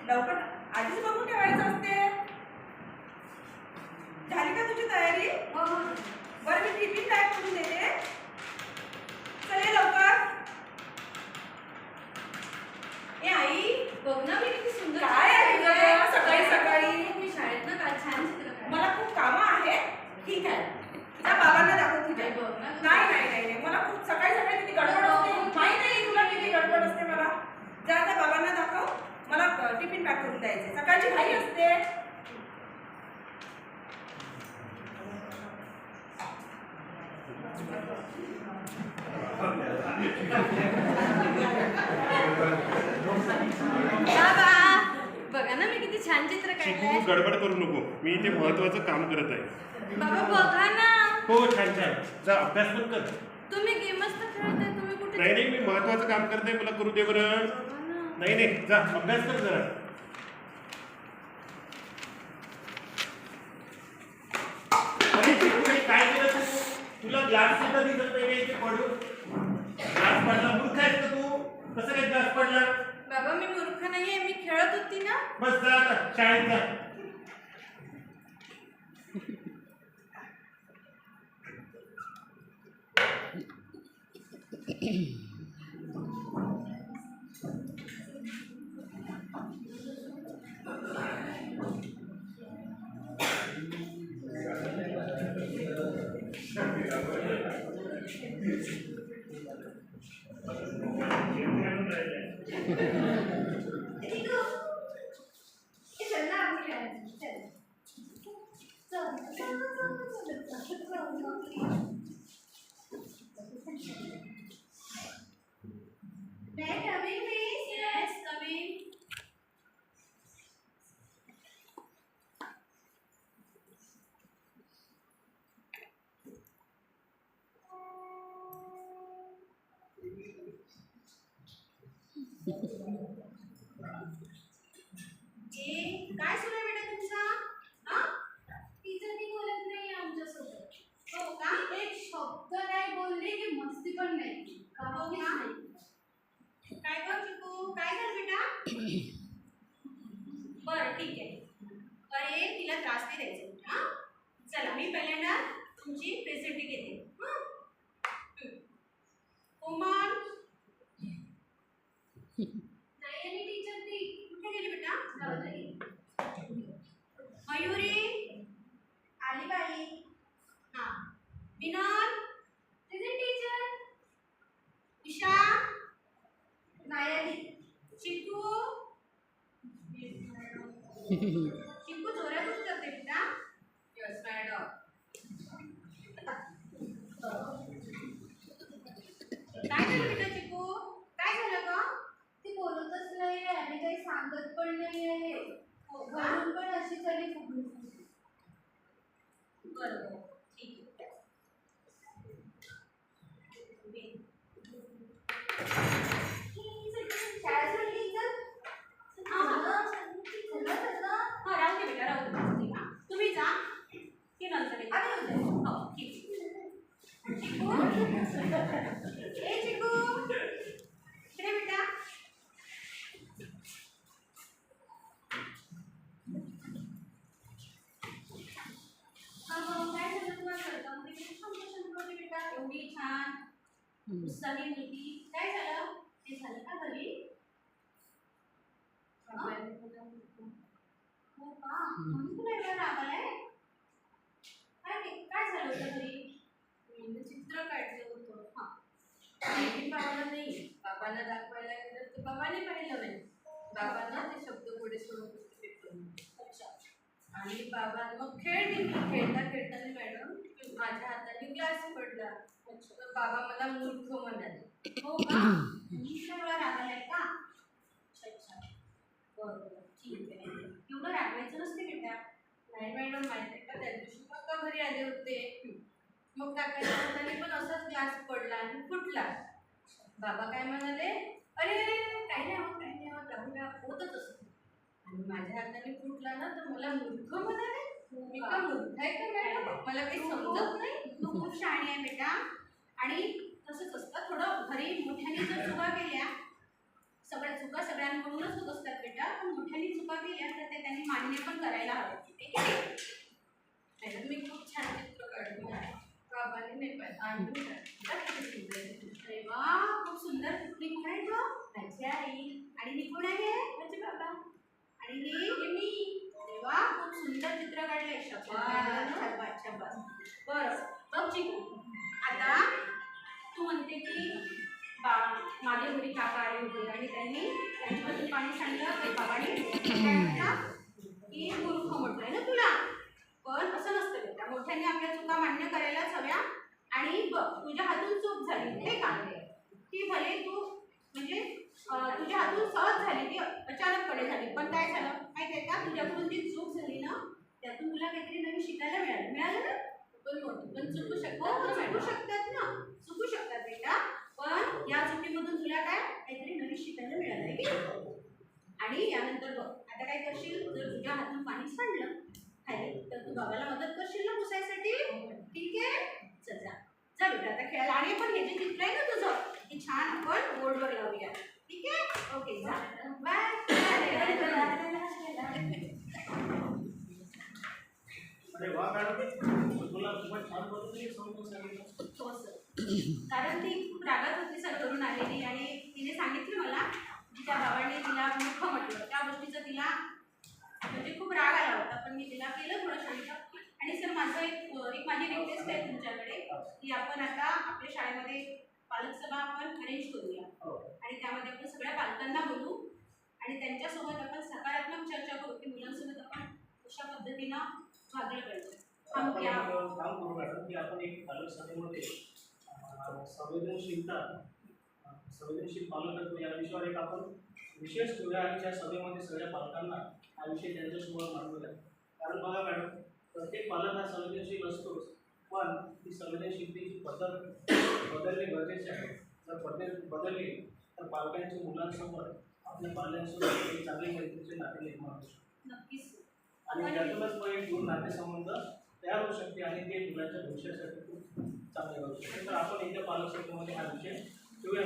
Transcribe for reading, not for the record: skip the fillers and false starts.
लवकर आधीच बघून ठेवायचं असते. झाली का तुझी तयारी? बरं मी टिफिन पॅक करून देते. चल ये लवकर. ए आई बघ ना मी किती सुंदर काय आहे तुझं सकाळी सकाळी? मी शाळेत ना काल छान चित्र काढलं. मला खूप कामं आहे. ठीक आहे त्या बाबांना दाखव तुझ्या. बघ ना. नाही नाही नाही नाही मला खूप सकाळी सकाळी किती गडबड असते. माहित आहे तुला किती गडबड असते मला. जा त्या बाबांना दाखव. मला टिफिन पॅक करून द्यायचे. सकाळची घाई असते. बाबा बघा ना मी किती छान चित्र काढलंय. गडबड करू नको, मी इथे महत्वाचं काम करत आहे. बाबा बघा ना. हो छान छान, जा अभ्यास पण कर. तुम्ही गेमच तर खेळताय, तुम्ही कुठे? नाही नाही, मी महत्वाचं काम करते, मला करू दे बरं. नाही नाही, जा अभ्यास कर जरा. अरे काय केलं तू? तुला ग्लास सुद्धा दिसत नाही इथे पडून. ग्लास पडला, मूर्ख आहेस का तू? कसं काय ग्लास पडला? बाबा मी मूर्ख नाहीये, मी खेळत होती ना. बस जा आता शाळेत जा. काय सुरू आहे बेटा तुमचा? टीचर मी बोलत नाही आमच्यासोबत. हो का? एक शब्द नाही बोलले की मस्ती पण नाही. काय कर चिकू? काय कर बेटा? बरं ठीक आहे. अरे तिला त्रास नाही द्यायचा. हा चला मी पहिल्यांदा तुमची प्रेझेंटी घेते. कोमल नाही आणि टीचर ती कुठे गेली बेटा? मयुरी आली बाई. हां विनोद प्रेझेंट टीचर. उषा नाही आली. चिकू चिकू जोरातच करते बेटा. Yes madam. काय झालं बेटा चिकू? काय झालं का? ती बोलतच नाही आणि काही सांगत पण नाही आहे. घरून पण अशी झाली फुगली. बरोबर ठीक आहे. तुम्ही जा की नंतर हो ठीक आहे. चिकू ए चिकू इकडे बेटा. काय झालं तुम्हाला करतामध्ये किती छान होती बेटा. एवढी छान उत्साही होती. काय झालं? ते झालं का घरी? हो का? म्हणून तुला एवढा राग आलाय? काय झालं होतं घरी? मी चित्र काढलं होतं. हां बाबांना नाही, बाबांना दाखवायला गेलं तर बाबांनी पाहिलं नाही. बाबांना ते शब्द पुढे सोडून. अच्छा. आणि बाबा मग खेळता खेळताना मॅडम माझ्या हाताने ग्लास पडला. तर बाबा मला मूर्ख म्हणाले. हो का? तुला राग आलाय का? अच्छा बरोबर ठीक आहे. एवढं रागवायचं नसते बेटा. नाही मॅडम माहिती आहे का, त्या दिवशी पक्का घरी आले होते. मग काकाच्या हाताने पण असाच ग्लास पडला आणि फुटला. बाबा काय म्हणाले? अरे काही नाही होतच असतं. आणि माझ्या हाताने फुटला ना तर मला मूर्ख म्हणाले. मी का मूर्ख आहे का मॅडम? मला काही समजत नाही. तू खूप शहाणी आहे बेटा. आणि तसंच असतं, थोडं घरी मोठ्याने जर चुका केल्या, सगळ्या चुका सगळ्यांकडूनच होत असतात बेटा, पण मोठ्याने केल्या तर ते त्यांनी मान्य पण करायला हवं. ठीक आहे मॅडम, मी खूप छान चित्र काढली आहे. बाबाने नाही पाहिजे आम्ही अरे वा, खूप सुंदर. निपुण आहे तो माझी आई. आणि निपुण आहे माझे बाबा. आणि हे मी. अरे वा, खूप सुंदर चित्र काढलंय. शाबास शाबास शाबास. बरं बघ चिकू, आता तू म्हणते की माझ्या घरी काका आले होते आणि त्यांनी त्यांच्याबद्दल पाणी सांगितलं तर बाबाने काय म्हटलं की मूर्ख म्हटलंय ना तुला. पण असं नसतं बेटा, मोठ्यांनी आपल्या चुका मान्य करायलाच हव्या. आणि बघ, तुझ्या हातून चूक झाली हे का ती भले तू म्हणजे तुझ्या हातून सहज झाली, ती अचानकपणे झाली, पण काय झालं माहिती आहे का, तुझ्याकडून जी चूक झाली ना त्यातून तुला काहीतरी नवीन शिकायला मिळालं ना. पण चुकू शकतात ना, चुकू शकतात बेटा, पण या चुकीमधून तुला काय काहीतरी नवीन शिकायला मिळालं की. आणि यानंतर बघ, आता काय करशील, जर तुझ्या हातून पाणी सांडलं खाली तर तू बाबाला मदत करशील ना पुसायसाठी. ठीक आहे, चल जा जा बेटा आता खेळायला. आणि पण हे जे चित्र आहे ना तुझं हे छान आपण बोर्डवर लावूया. ठीक आहे, ओके जा बाय. अरे वा मॅडम, तुला खूपच छान पद्धतीने समजून सांगितलं. हो सर, कारण ती खूप रागात होती सर करून आलेली आणि तिने सांगितलं मला की त्या बाबांनी तिला मूर्ख म्हटलं. त्या गोष्टीचा तिला म्हणजे खूप राग आला होता, पण मी तिला केलं थोडं शांत. आणि सर माझं एक माझी रिक्वेस्ट आहे तुमच्याकडे की आपण आता आपल्या शाळेमध्ये पालक सभा आपण अरेंज करूया आणि त्यामध्ये आपण सगळ्या पालकांना बोलू आणि त्यांच्यासोबत आपण सकारात्मक चर्चा करू की मुलांसोबत आपण अशा पद्धतीनं वागलं पाहिजे. काम करू मॅडम की आपण एक पालक सभेमध्ये संवेदनशील पालकत्व या विषयावर एक आपण विशेष ठेवूया आणि त्या सभेमध्ये सगळ्या पालकांना हा विषय त्यांच्यासमोर मांडूया. कारण बघा मॅडम, प्रत्येक पालक हा संवेदनशील असतोच, पण ती संवेदनशीलतेची पद्धत बदलणे गरजेचे आहे. जर बदलली तर पालकांच्या मुलांसमोर आपल्या पाल्यांसोबत एक चांगले मैत्रीचे नाते निर्माण होऊ शकते. नक्कीच आणि त्यातूनच मग एक दोन नातेसंबंध तयार होऊ शकते आणि ते मुलांच्या भविष्यासाठी खूप चांगले होऊ शकते. तर आपण एकदा पालक सभेमध्ये हा विषय ठेवूया.